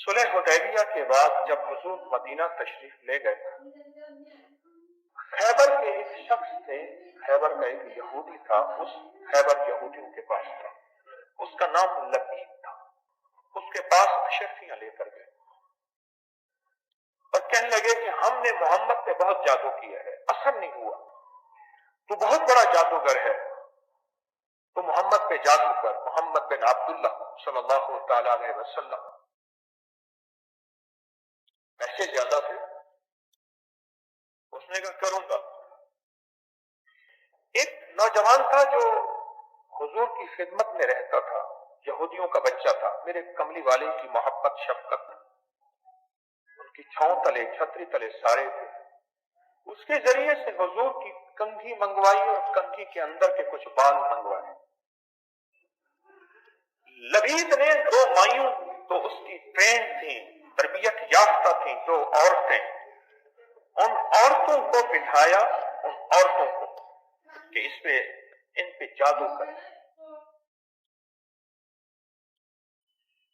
صلح حدیبیہ کے بعد جب حضور مدینہ تشریف لے گئے، خیبر کے ایک شخص تھے، خیبر کا ایک یہودی تھا، اس خیبر یہودیوں کے پاس تھا، اس کا نام لبید تھا۔ اس کے پاس اشرفیاں لے کر گئے اور کہنے لگے کہ ہم نے محمد پہ بہت جادو کیا ہے، اثر نہیں ہوا، تو بہت بڑا جادوگر ہے، تو محمد پہ جادو کر۔ محمد بن عبداللہ صلی اللہ تعالی علیہ وسلم پیسے زیادہ تھے، اس نے کہا کروں گا۔ ایک نوجوان تھا جو حضور کی خدمت میں رہتا تھا، یہودیوں کا بچہ تھا، میرے کملی والے کی محبت شفقت، ان کی چھاؤں تلے چھتری تلے سارے تھے۔ اس کے ذریعے سے حضور کی کنگھی منگوائی اور کنگھی کے اندر کے کچھ بال منگوائے۔ لبید نے دو مائیوں تو اس کی ٹرین تھیں، تربیت یافتہ تھیں، دو عورتیں، ان عورتوں کو بٹھایا، ان عورتوں کو کہ ان پہ جادو کرے،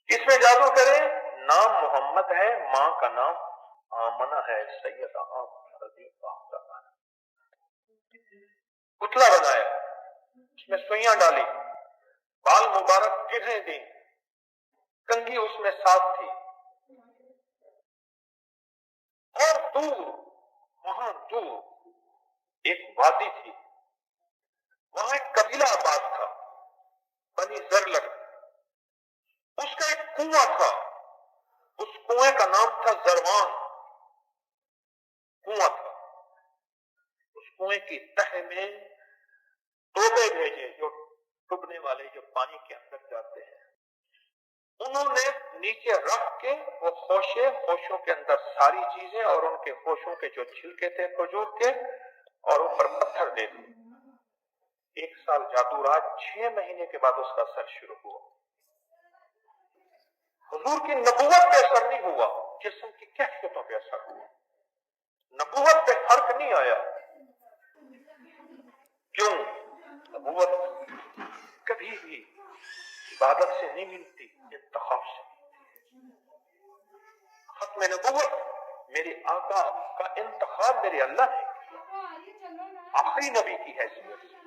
اس پہ جادو کرے۔ نام محمد ہے، ماں کا نام آمنہ ہے، سیدہ آمنہ رضی اللہ عنہا۔ پتلا بنایا، اس میں سوئیاں ڈالی، بال مبارک گرہیں دی، کنگھی اس میں ساتھ تھی، اور دور، وہاں دور ایک وادی تھی، وہاں ایک قبیلہ آباد تھا، بنی زرلق، اس کا ایک کنواں تھا، اس کنویں کا نام تھا زروان کنواں تھا۔ اس کنویں کی تہ میں توبے بھیجے، جو ڈوبنے والے جو پانی کے اندر جاتے ہیں، انہوں نے نیچے رکھ کے وہ خوشوں کے اندر ساری چیزیں اور ان کے خوشوں کے جو چھلکے تھے کھجور کے، اور اوپر پتھر دے دیے۔ 1 سال جادو راج، 6 مہینے کے بعد اس کا اثر شروع ہوا۔ حضور کی نبوت پہ اثر نہیں ہوا، جسم کی کیفیتوں پہ اثر ہوا، نبوت پہ فرق نہیں آیا۔ کیوں؟ نبوت کبھی بھی عبادت سے نہیں ملتی، انتخاب سے۔ ختم نبوت میرے آقا کا انتخاب میرے اللہ نے کیا، آخری نبی کی حیثیت سے۔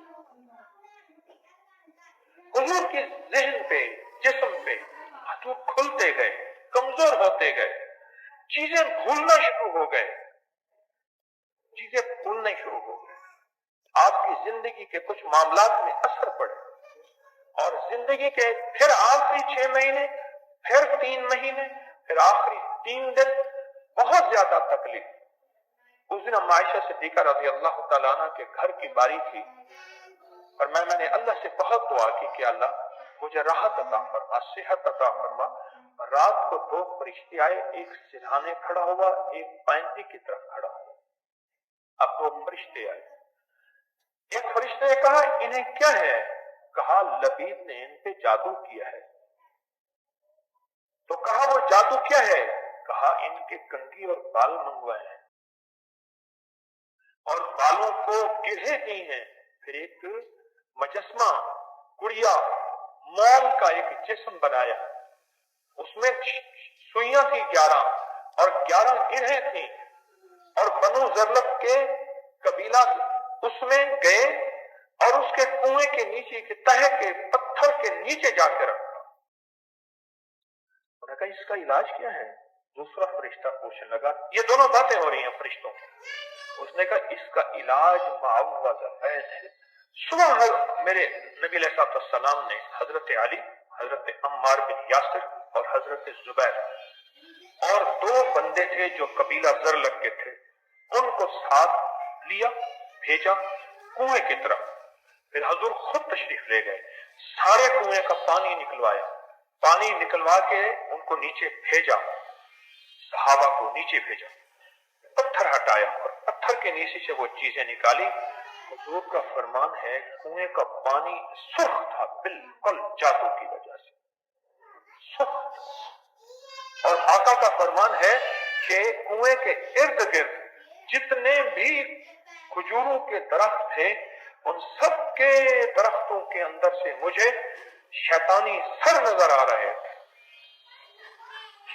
حضور کے ذہن پہ، جسم پہ حضور کھلتے گئے، کمزور ہوتے گئے، چیزیں بھولنا شروع ہو گئے، چیزیں بھولنا شروع ہو گئے۔ آپ کی زندگی کے کچھ معاملات میں اثر پڑے، اور زندگی کے پھر آخری 6 مہینے، پھر 3 مہینے، پھر آخری 3 دن بہت زیادہ تکلیف۔ اس دن عائشہ صدیقہ رضی اللہ تعالیٰ عنہ کے گھر کی باری تھی، اور میں نے اللہ سے بہت دعا کی کہ اللہ مجھے راحت عطا فرما، صحت عطا فرما۔ رات کو 2 فرشتے آئے، ایک سرہانے کھڑا ہوا، ایک پائنتی کی طرف کھڑا ہوا۔ اب 2 فرشتے آئے، ایک فرشتے نے کہا انہیں کیا ہے؟ کہا لبید نے ان پہ جادو کیا ہے۔ تو کہا وہ جادو کیا ہے؟ کہا ان کے کنگھی اور بال منگوائے ہیں، اور بالوں کو گرہیں دی ہیں، پھر ایک مجسمہ گڑیا موم کا ایک جسم بنایا، اس میں سوئیاں تھی 11 اور 11 گرہیں تھیں، اور بنو زرلق کے قبیلہ اس میں گئے اور اس کے کنویں کے نیچے کے تہ کے پتھر کے نیچے جا کے رکھا۔ انہوں نے کہا اس کا علاج کیا ہے؟ دوسرا فرشتہ پوچھنے لگا، یہ دونوں باتیں ہو رہی ہیں فرشتوں کی۔ اس نے کہا اس کا علاج معوذتین ہے۔ صبح میرے نبی علیہ السلام نے حضرت علی، حضرت عمار بن یاسر اور حضرت زبیر اور 2 بندے تھے جو قبیلہ زرلق کے تھے، ان کو ساتھ لیا، بھیجا کنویں کی طرف۔ پھر حضور خود تشریف لے گئے، سارے کنویں کا پانی نکلوایا، پانی نکلوا کے ان کو نیچے بھیجا، صحابہ کو نیچے بھیجا، پتھر ہٹایا اور پتھر کے نیچے سے وہ چیزیں نکالی۔ حضور کا فرمان ہے کنویں کا پانی سرخ تھا، بالکل جادو کی وجہ سے سرخ، اور آقا کا فرمان ہے کہ کنویں کے ارد گرد جتنے بھی کھجوروں کے درخت تھے، ان سب کے درختوں کے اندر سے مجھے شیطانی سر نظر آ رہے تھے،